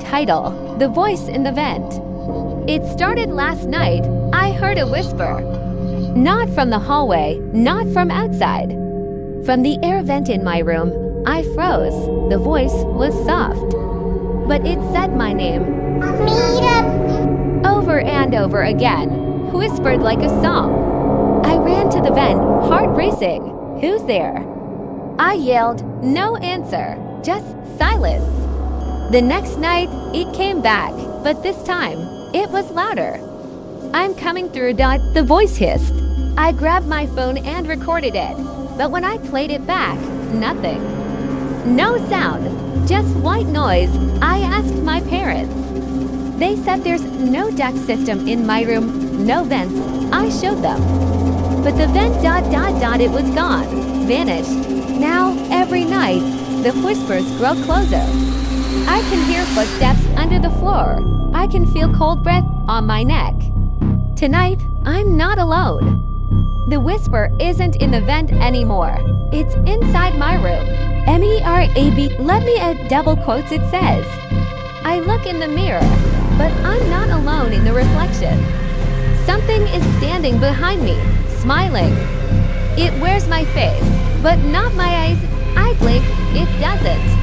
title, The Voice in the Vent. It started last night. I heard a whisper. Not from the hallway, not from outside. From the air vent in my room, I froze. The voice was soft, but it said my name. Meerab. Over and over again, whispered like a song. I ran to the vent, heart racing. Who's there? I yelled, no answer, just silence. The next night, it came back, but this time, it was louder. I'm coming through, the voice hissed. I grabbed my phone and recorded it, but when I played it back, nothing. No sound, just white noise. I asked my parents. They said there's no duct system in my room, no vents. I showed them. But the vent it was gone, vanished. Now, every night, the whispers grow closer. I can hear footsteps under the floor. I can feel cold breath on my neck. Tonight, I'm not alone. The whisper isn't in the vent anymore. It's inside my room. Meerab, let me add double quotes it says. I look in the mirror, but I'm not alone in the reflection. Something is standing behind me, smiling. It wears my face, but not my eyes. I blink, it doesn't.